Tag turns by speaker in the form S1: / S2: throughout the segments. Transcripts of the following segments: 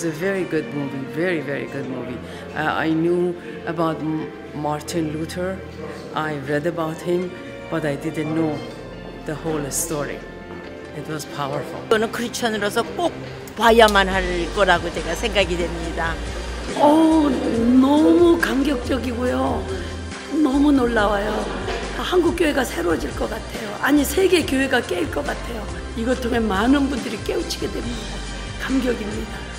S1: was a very good movie, very, very good movie. I knew about Martin Luther. I read about him, but I didn't know the whole story. It was powerful.
S2: 저는 크리스천으로서 꼭 봐야만 할 거라고 제가 생각이 됩니다.
S3: 너무 감격적이고요. 너무 놀라워요. 한국 교회가 새로워질 것 같아요. 아니 세계 교회가 깨일 것 같아요. 이것 때문에 많은 분들이 깨우치게 됩니다. 감격입니다.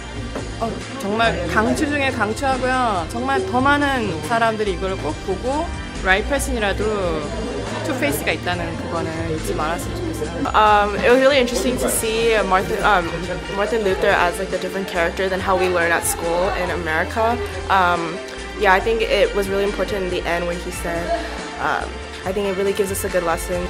S4: 정말 강추 중에 강추하고요. 정말 더 많은 사람들이 이걸 꼭 보고 right person이라도 two face가 있다는 그거는 잊지 말았으면 좋겠어요.
S5: It was really interesting to see Martin Luther as like a different character than how we learn at school in America. Yeah, I think it was really important in the end when he said, I think it really gives us a good lesson.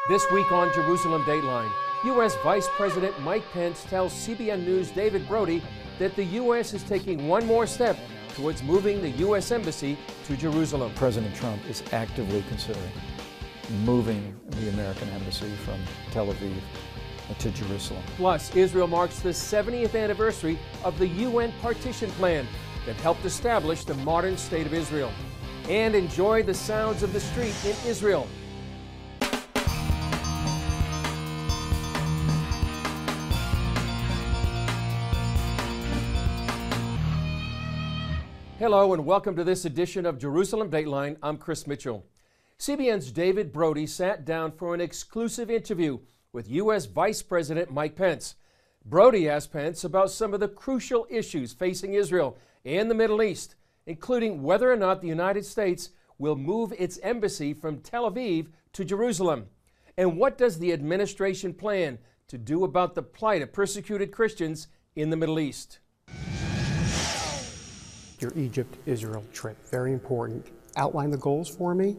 S6: This week on Jerusalem Dateline, U.S. Vice President Mike Pence tells CBN News' David Brody that the U.S. is taking one more step towards moving the U.S. Embassy to Jerusalem.
S7: President Trump is actively considering moving the American Embassy from Tel Aviv to Jerusalem.
S6: Plus, Israel marks the 70th anniversary of the UN partition plan that helped establish the modern state of Israel. And enjoy the sounds of the street in Israel. Hello and welcome to this edition of Jerusalem Dateline. I'm Chris Mitchell. CBN's David Brody sat down for an exclusive interview with U.S. Vice President Mike Pence. Brody asked Pence about some of the crucial issues facing Israel and the Middle East, including whether or not the United States will move its embassy from Tel Aviv to Jerusalem. And what does the administration plan to do about the plight of persecuted Christians in the Middle East?
S8: Your Egypt-Israel trip, very important. Outline the goals for me,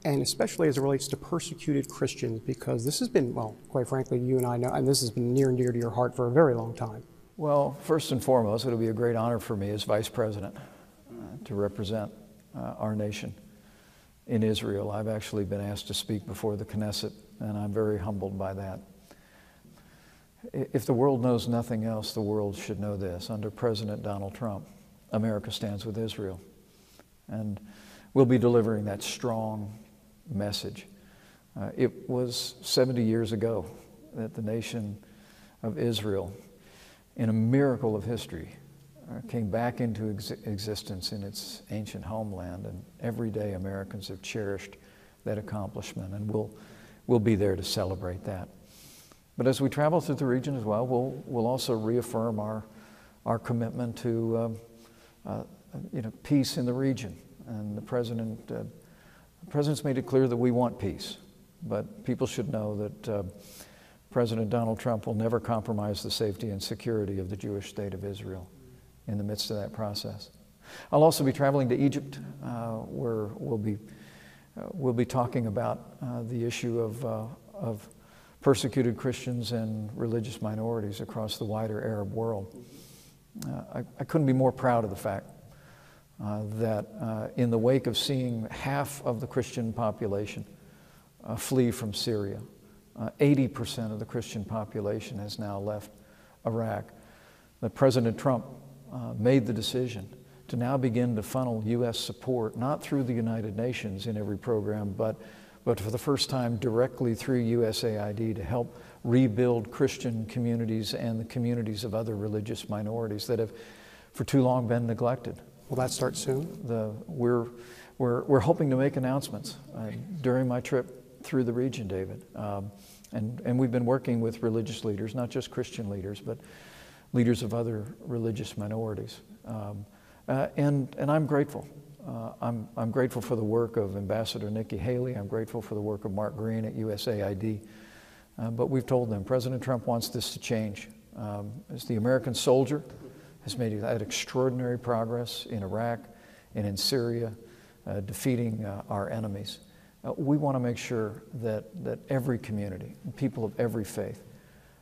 S8: and especially as it relates to persecuted Christians, because this has been, well, quite frankly, you and I know, and this has been near and dear to your heart for a very long time.
S7: Well, first and foremost, it'll be a great honor for me as Vice President to represent our nation in Israel. I've actually been asked to speak before the Knesset, and I'm very humbled by that. If the world knows nothing else, the world should know this. Under President Donald Trump, America stands with Israel, and we'll be delivering that strong message. It was 70 years ago that the nation of Israel, in a miracle of history, came back into existence in its ancient homeland, and every day Americans have cherished that accomplishment, and we'll be there to celebrate that. But as we travel through the region as well, we'll also reaffirm our commitment to peace in the region. And the President's made it clear that we want peace, but people should know that President Donald Trump will never compromise the safety and security of the Jewish state of Israel in the midst of that process. I'll also be traveling to Egypt, where we'll be talking about the issue of persecuted Christians and religious minorities across the wider Arab world. I couldn't be more proud of the fact that in the wake of seeing half of the Christian population flee from Syria, 80% of the Christian population has now left Iraq, that President Trump made the decision to now begin to funnel U.S. support, not through the United Nations in every program, but for the first time directly through USAID to help rebuild Christian communities and the communities of other religious minorities that have for too long been neglected.
S8: Will that start soon?
S7: We're hoping to make announcements during my trip through the region, David. And we've been working with religious leaders, not just Christian leaders, but leaders of other religious minorities. And I'm grateful I'm grateful for the work of Ambassador Nikki Haley. I'm grateful for the work of Mark Green at USAID. But we've told them President Trump wants this to change. As the American soldier has made that extraordinary progress in Iraq and in Syria, defeating our enemies. We want to make sure that every community, people of every faith,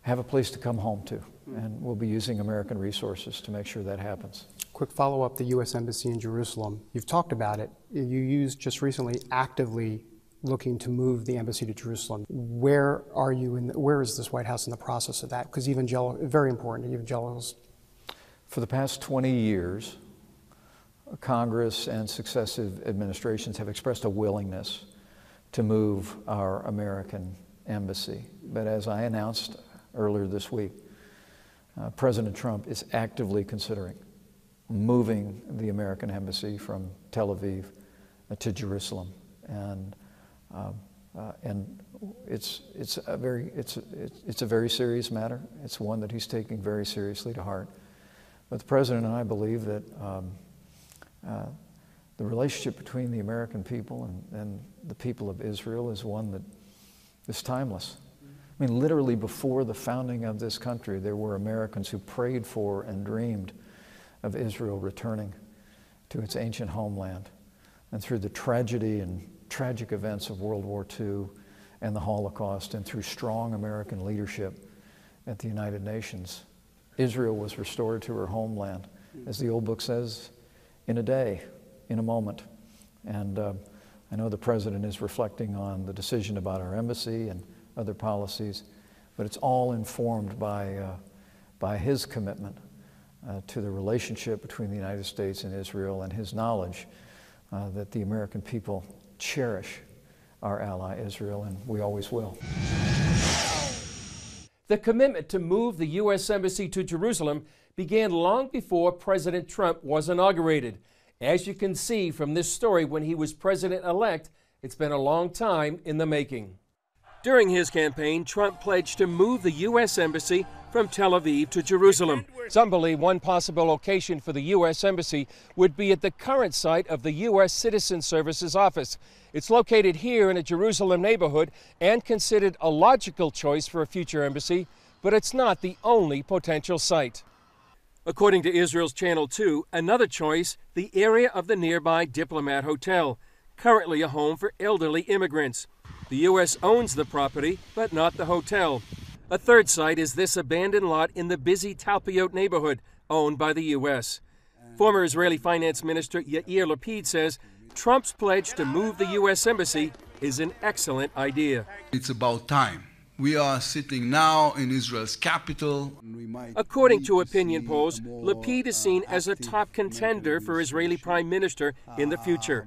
S7: have a place to come home to. And we'll be using American resources to make sure that happens.
S8: Quick follow-up, the U.S. Embassy in Jerusalem. You've talked about it. You used just recently actively looking to move the embassy to Jerusalem. Where are you where is this White House in the process of that? Because very important, evangelicals.
S7: For the past 20 years, Congress and successive administrations have expressed a willingness to move our American embassy. But as I announced earlier this week, President Trump is actively considering moving the American embassy from Tel Aviv to Jerusalem, and it's a very serious matter. It's one that he's taking very seriously to heart. But the President and I believe that the relationship between the American people and the people of Israel is one that is timeless. I mean, literally before the founding of this country, there were Americans who prayed for and dreamed of Israel returning to its ancient homeland. And through the tragedy and tragic events of World War II and the Holocaust, and through strong American leadership at the United Nations, Israel was restored to her homeland, as the old book says, in a day, in a moment. And I know the President is reflecting on the decision about our embassy and other policies, but it's all informed by his commitment to the relationship between the United States and Israel, and his knowledge that the American people cherish our ally Israel, and we always will.
S6: The commitment to move the U.S. Embassy to Jerusalem began long before President Trump was inaugurated. As you can see from this story, when he was president-elect, it's been a long time in the making. During his campaign, Trump pledged to move the U.S. Embassy from Tel Aviv to Jerusalem. Some believe one possible location for the U.S. Embassy would be at the current site of the U.S. Citizen Services Office. It's located here in a Jerusalem neighborhood and considered a logical choice for a future embassy, but it's not the only potential site. According to Israel's Channel 2, another choice, the area of the nearby Diplomat Hotel, currently a home for elderly immigrants. The U.S. owns the property, but not the hotel. A third site is this abandoned lot in the busy Talpiot neighborhood, owned by the U.S. Former Israeli Finance Minister Yair Lapid says Trump's pledge to move the U.S. Embassy is an excellent idea.
S9: It's about time. We are sitting now in Israel's capital.
S6: According to opinion polls, Lapid is seen as a top contender for Israeli Prime Minister in the future.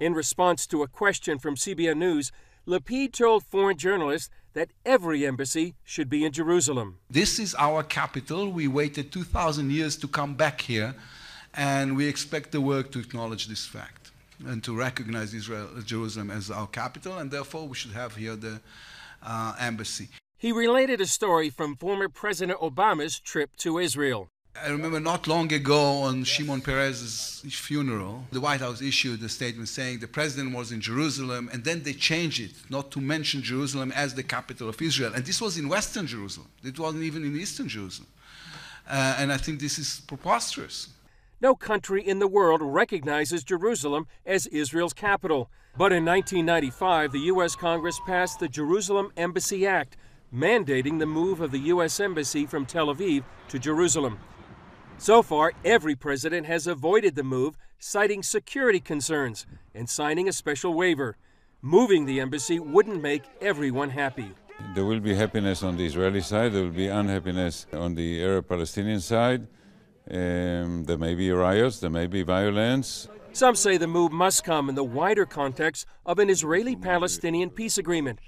S6: In response to a question from CBN News, Lapid told foreign journalists that every embassy should be in Jerusalem.
S9: This is our capital. We waited 2,000 years to come back here, and we expect the world to acknowledge this fact and to recognize Jerusalem as our capital, and therefore we should have here the embassy.
S6: He related a story from former President Obama's trip to Israel.
S9: I remember not long ago on Shimon Peres's funeral, the White House issued a statement saying the president was in Jerusalem, and then they changed it, not to mention Jerusalem as the capital of Israel. And this was in Western Jerusalem. It wasn't even in Eastern Jerusalem. And I think this is preposterous.
S6: No country in the world recognizes Jerusalem as Israel's capital. But in 1995, the U.S. Congress passed the Jerusalem Embassy Act, mandating the move of the U.S. Embassy from Tel Aviv to Jerusalem. So far, every president has avoided the move, citing security concerns and signing a special waiver. Moving the embassy wouldn't make everyone happy.
S10: There will be happiness on the Israeli side, there will be unhappiness on the Arab-Palestinian side. There may be riots, there may be violence.
S6: Some say the move must come in the wider context of an Israeli-Palestinian peace agreement.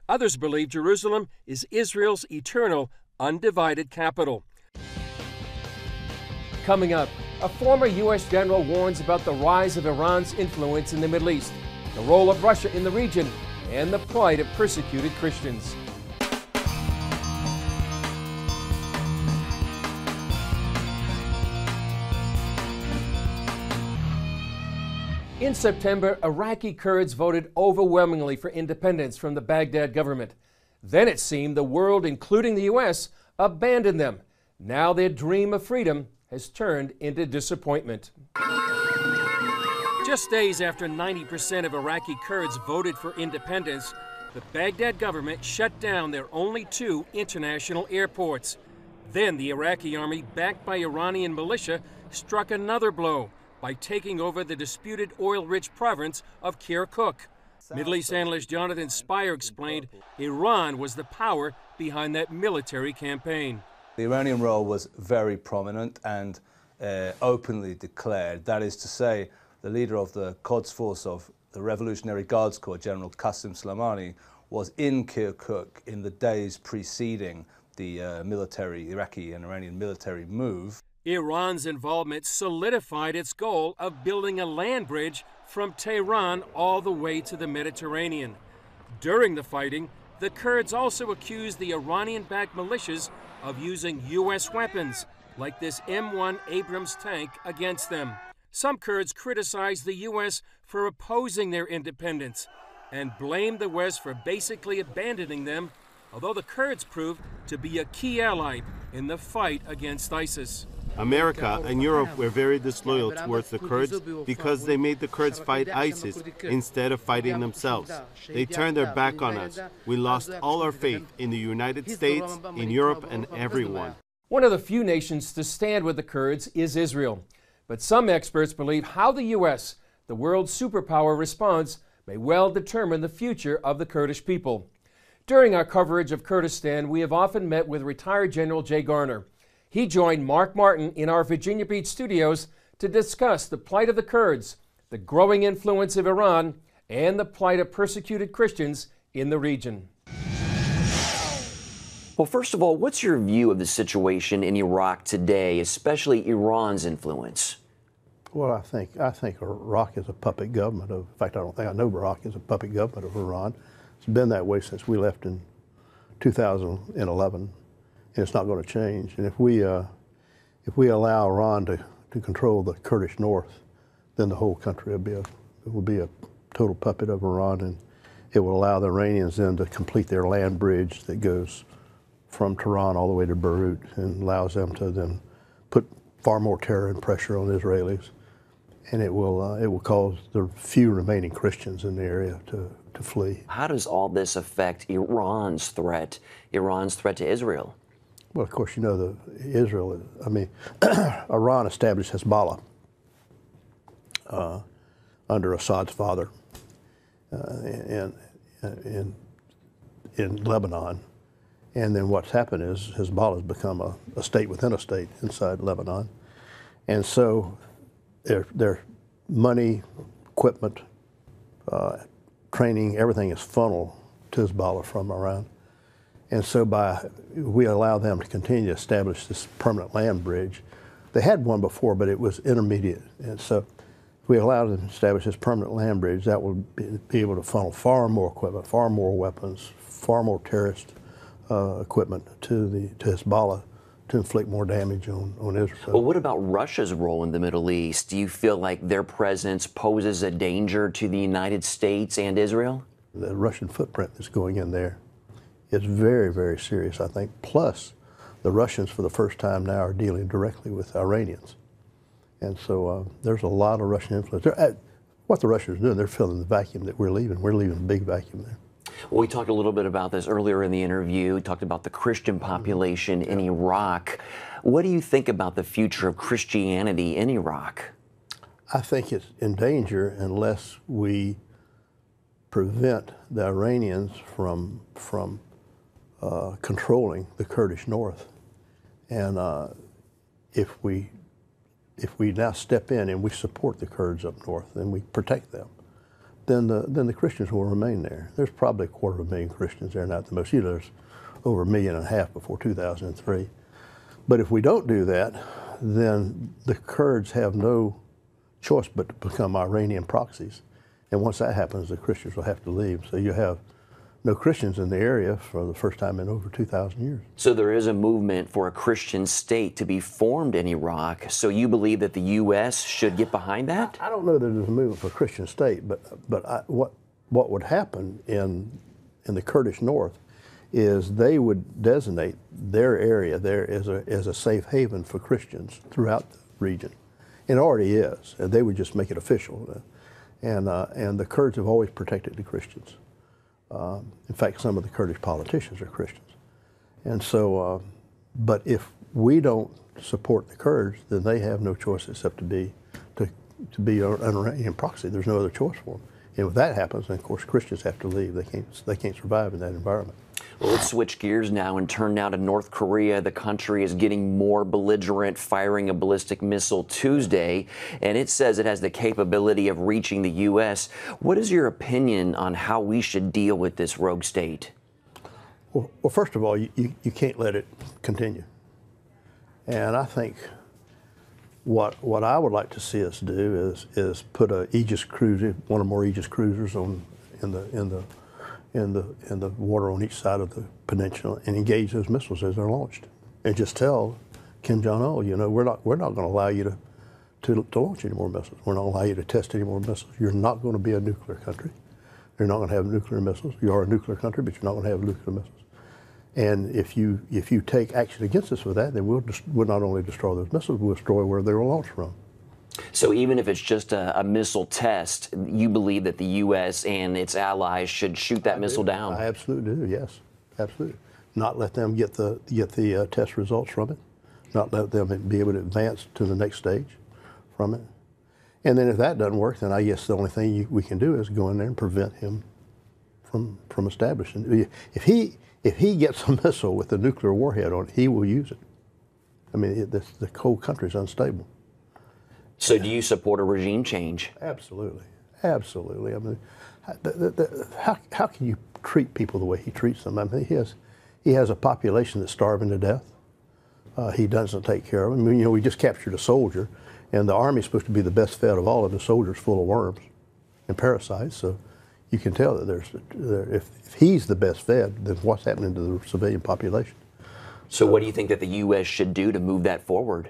S6: Others believe Jerusalem is Israel's eternal, undivided capital. Coming up, a former U.S. general warns about the rise of Iran's influence in the Middle East, the role of Russia in the region, and the plight of persecuted Christians. In September, Iraqi Kurds voted overwhelmingly for independence from the Baghdad government. Then it seemed the world, including the U.S., abandoned them. Now their dream of freedom has turned into disappointment. Just days after 90% of Iraqi Kurds voted for independence, the Baghdad government shut down their only 2 international airports. Then the Iraqi army, backed by Iranian militia, struck another blow by taking over the disputed oil-rich province of Kirkuk. Middle East analyst Jonathan Spire explained Iran was the power behind that military campaign.
S11: The Iranian role was very prominent and openly declared. That is to say, the leader of the Quds force of the Revolutionary Guards Corps, General Qasem Soleimani, was in Kirkuk in the days preceding the Iraqi and Iranian military move.
S6: Iran's involvement solidified its goal of building a land bridge from Tehran all the way to the Mediterranean. During the fighting, the Kurds also accused the Iranian-backed militias of using U.S. weapons, like this M1 Abrams tank, against them. Some Kurds criticized the U.S. for opposing their independence and blamed the West for basically abandoning them, although the Kurds proved to be a key ally in the fight against ISIS.
S12: America and Europe were very disloyal towards the Kurds because they made the Kurds fight ISIS instead of fighting themselves. They turned their back on us. We lost all our faith in the United States, in Europe, and everyone.
S6: One of the few nations to stand with the Kurds is Israel. But some experts believe how the U.S., the world's superpower, responds may well determine the future of the Kurdish people. During our coverage of Kurdistan, we have often met with retired General Jay Garner. He joined Mark Martin in our Virginia Beach studios to discuss the plight of the Kurds, the growing influence of Iran, and the plight of persecuted Christians in the region.
S13: Well, first of all, what's your view of the situation in Iraq today, especially Iran's influence?
S14: Well, I think Iraq is a puppet government of, in fact, I know Iraq is a puppet government of Iran. It's been that way since we left in 2011. And it's not going to change. And if we allow Iran to control the Kurdish north, then the whole country will be a total puppet of Iran, and it will allow the Iranians then to complete their land bridge that goes from Tehran all the way to Beirut, and allows them to then put far more terror and pressure on the Israelis, and it will cause the few remaining Christians in the area to flee.
S13: How does all this affect Iran's threat to Israel?
S14: Well, of course, you know, Iran established Hezbollah under Assad's father in Lebanon. And then what's happened is Hezbollah has become a state within a state inside Lebanon. And so their money, equipment, training, everything is funneled to Hezbollah from Iran. And so we allow them to continue to establish this permanent land bridge. They had one before, but it was intermediate. And so if we allow them to establish this permanent land bridge, that will be able to funnel far more equipment, far more weapons, far more terrorist equipment to Hezbollah to inflict more damage on Israel.
S13: Well, what about Russia's role in the Middle East? Do you feel like their presence poses a danger to the United States and Israel?
S14: The Russian footprint that's going in there is very, very serious, I think. Plus, the Russians, for the first time now, are dealing directly with Iranians. And so there's a lot of Russian influence. What the Russians are doing, they're filling the vacuum that we're leaving. We're leaving a big vacuum there.
S13: Well, we talked a little bit about this earlier in the interview. We talked about the Christian population in Iraq. What do you think about the future of Christianity in Iraq?
S14: I think it's in danger unless we prevent the Iranians from controlling the Kurdish north. And if we now step in and we support the Kurds up north and we protect them, then the Christians will remain there. There's probably 250,000 Christians there now at the most. You know, there's over 1.5 million before 2003. But if we don't do that, then the Kurds have no choice but to become Iranian proxies. And once that happens, the Christians will have to leave. So you have no Christians in the area for the first time in over 2,000 years.
S13: So there is a movement for a Christian state to be formed in Iraq. So you believe that the U.S. should get behind that?
S14: I don't know that there's a movement for a Christian state, but what would happen in the Kurdish north is they would designate their area there as a safe haven for Christians throughout the region. It already is, and they would just make it official. And the Kurds have always protected the Christians. In fact, some of the Kurdish politicians are Christians. And so, but if we don't support the Kurds, then they have no choice except to be an Iranian proxy. There's no other choice for them. And if that happens, then of course Christians have to leave. They can't survive in that environment.
S13: Well, let's switch gears now and turn now to North Korea. The country is getting more belligerent, firing a ballistic missile Tuesday, and it says it has the capability of reaching the U.S. What is your opinion on how we should deal with this rogue state?
S14: Well, first of all, you can't let it continue. And I think what I would like to see us do is put a Aegis cruiser, one or more Aegis cruisers in the water on each side of the peninsula and engage those missiles as they're launched, and just tell Kim Jong-un, you know, we're not going to allow you to launch any more missiles. We're not going to allow you to test any more missiles. You're not going to be a nuclear country. You're not going to have nuclear missiles. You are a nuclear country, but you're not going to have nuclear missiles. And if you take action against us with that, then we'll not only destroy those missiles, we'll destroy where they were launched from.
S13: So even if it's just a missile test, you believe that the U.S. and its allies should shoot that missile down?
S14: I absolutely do, yes, absolutely. Not let them get the test results from it, not let them be able to advance to the next stage from it. And then if that doesn't work, then I guess the only thing we can do is go in there and prevent him from establishing. If he gets a missile with a nuclear warhead on it, he will use it. I mean, the whole country's unstable.
S13: So do you support a regime change?
S14: Absolutely, absolutely. I mean, how can you treat people the way he treats them? I mean, he has a population that's starving to death. He doesn't take care of them. I mean, you know, we just captured a soldier, and the army's supposed to be the best fed of all of the soldiers, full of worms and parasites. So you can tell that if he's the best fed, then what's happening to the civilian population?
S13: So what do you think that the U.S. should do to move that forward?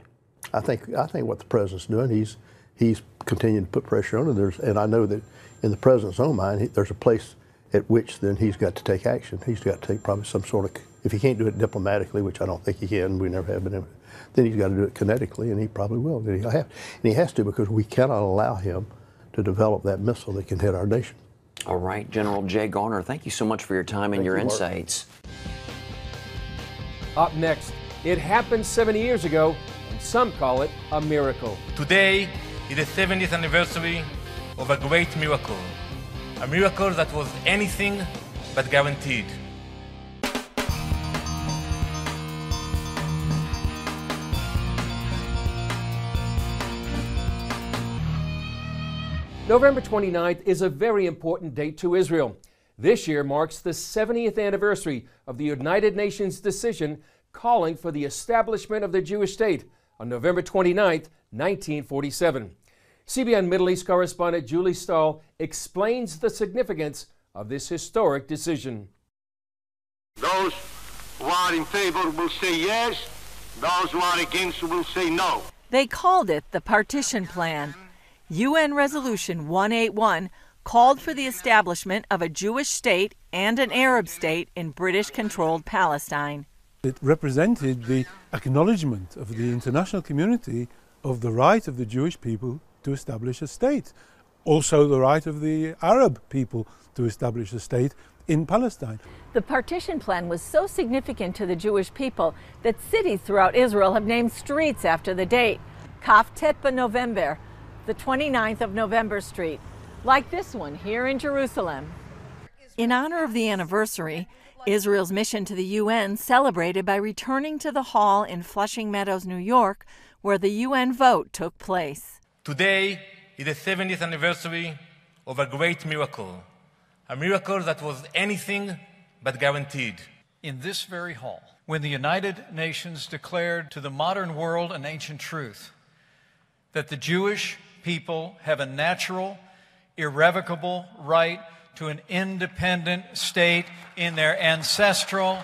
S14: I think what the president's doing, he's continuing to put pressure on it. And I know that in the president's own mind, there's a place at which then he's got to take action. He's got to take probably some sort of, if he can't do it diplomatically, which I don't think he can, we never have been able to, then he's got to do it kinetically, and he probably will. And he has to, because we cannot allow him to develop that missile that can hit our nation.
S13: All right, General Jay Garner, thank you so much for your time and your insights.
S6: Up next, it happened 70 years ago, and some call it a miracle.
S15: Today is the 70th anniversary of a great miracle. A miracle that was anything but guaranteed.
S6: November 29th is a very important date to Israel. This year marks the 70th anniversary of the United Nations decision calling for the establishment of the Jewish state on November 29th, 1947. CBN Middle East correspondent Julie Stahl explains the significance of this historic decision.
S16: Those who are in favor will say yes, those who are against will say no.
S17: They called it the Partition Plan. UN Resolution 181 called for the establishment of a Jewish state and an Arab state in British-controlled Palestine.
S18: It represented the acknowledgement of the international community of the right of the Jewish people to establish a state, also the right of the Arab people to establish a state in Palestine.
S17: The Partition Plan was so significant to the Jewish people that cities throughout Israel have named streets after the date. Kaf Tet B'November, the 29th of November Street, like this one here in Jerusalem. In honor of the anniversary, Israel's mission to the UN celebrated by returning to the hall in Flushing Meadows, New York, where the UN vote took place.
S15: Today is the 70th anniversary of a great miracle. A miracle that was anything but guaranteed.
S19: In this very hall, when the United Nations declared to the modern world an ancient truth, that the Jewish people have a natural, irrevocable right to an independent state in their ancestral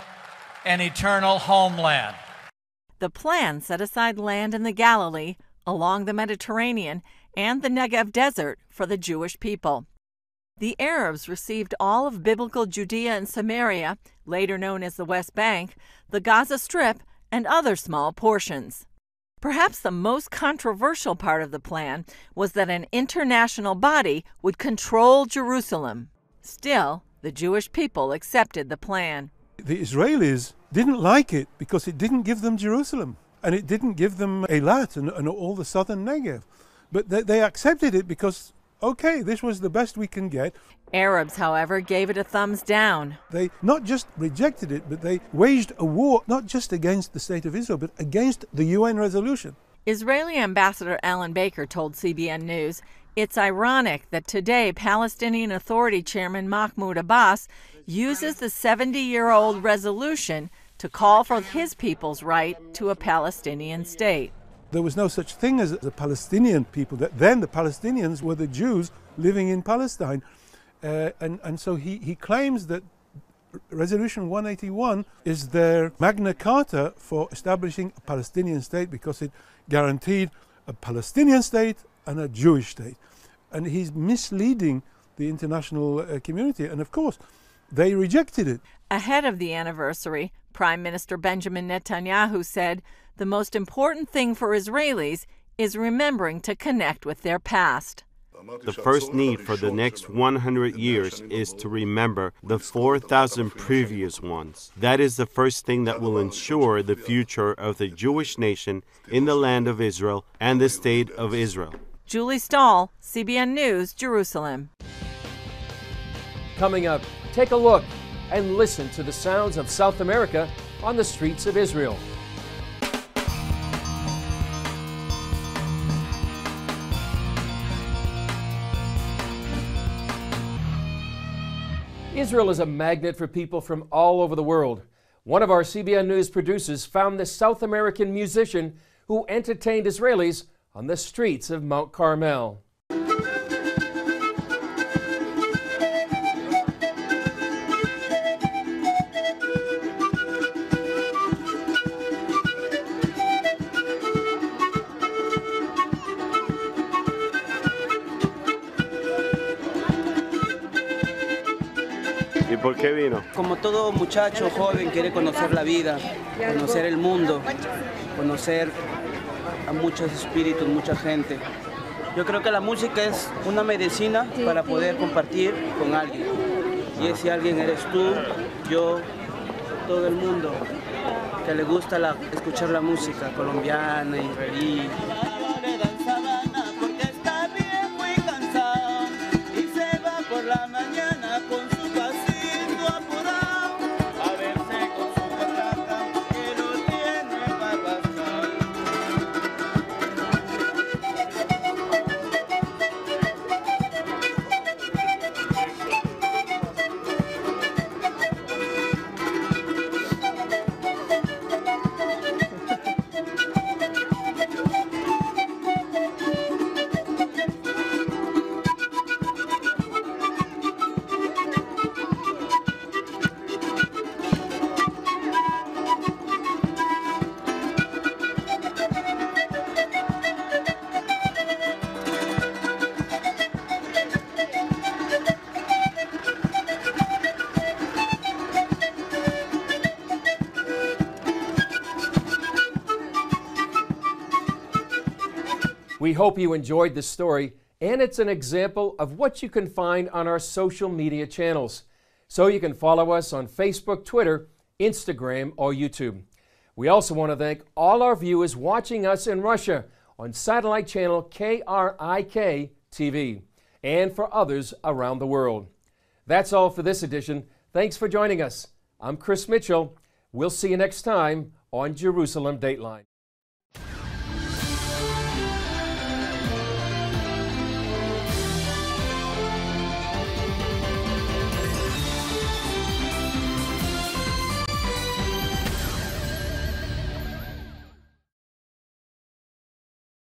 S19: and eternal homeland.
S17: The plan set aside land in the Galilee, along the Mediterranean, and the Negev Desert for the Jewish people. The Arabs received all of biblical Judea and Samaria, later known as the West Bank, the Gaza Strip, and other small portions. Perhaps the most controversial part of the plan was that an international body would control Jerusalem. Still, the Jewish people accepted the plan.
S18: The Israelis didn't like it because it didn't give them Jerusalem, and it didn't give them Eilat and all the southern Negev. But they accepted it because, okay, this was the best we can get.
S17: Arabs, however, gave it a thumbs down.
S18: They not just rejected it, but they waged a war not just against the State of Israel, but against the UN resolution.
S17: Israeli Ambassador Alan Baker told CBN News, "It's ironic that today Palestinian Authority Chairman Mahmoud Abbas uses the 70-year-old resolution to call for his people's right to a Palestinian state."
S18: There was no such thing as a Palestinian people. Then the Palestinians were the Jews living in Palestine. And so he claims that Resolution 181 is their Magna Carta for establishing a Palestinian state because it guaranteed a Palestinian state and a Jewish state. And he's misleading the international community. And of course, they rejected it.
S17: Ahead of the anniversary, Prime Minister Benjamin Netanyahu said, "The most important thing for Israelis is remembering to connect with their past."
S12: The first need for the next 100 years is to remember the 4,000 previous ones. That is the first thing that will ensure the future of the Jewish nation in the land of Israel and the state of Israel.
S17: Julie Stahl, CBN News, Jerusalem.
S6: Coming up, take a look and listen to the sounds of South America on the streets of Israel. Israel is a magnet for people from all over the world. One of our CBN News producers found this South American musician who entertained Israelis on the streets of Mount Carmel.
S12: ¿Y por qué vino?
S20: Como todo muchacho joven quiere conocer la vida, conocer el mundo, conocer a muchos espíritus, mucha gente. Yo creo que la música es una medicina para poder compartir con alguien. Y ese alguien eres tú, yo, todo el mundo que le gusta escuchar la música colombiana, israelí.
S6: We hope you enjoyed this story, and it's an example of what you can find on our social media channels. So you can follow us on Facebook, Twitter, Instagram, or YouTube. We also want to thank all our viewers watching us in Russia on satellite channel KRIK TV, and for others around the world. That's all for this edition. Thanks for joining us. I'm Chris Mitchell. We'll see you next time on Jerusalem Dateline.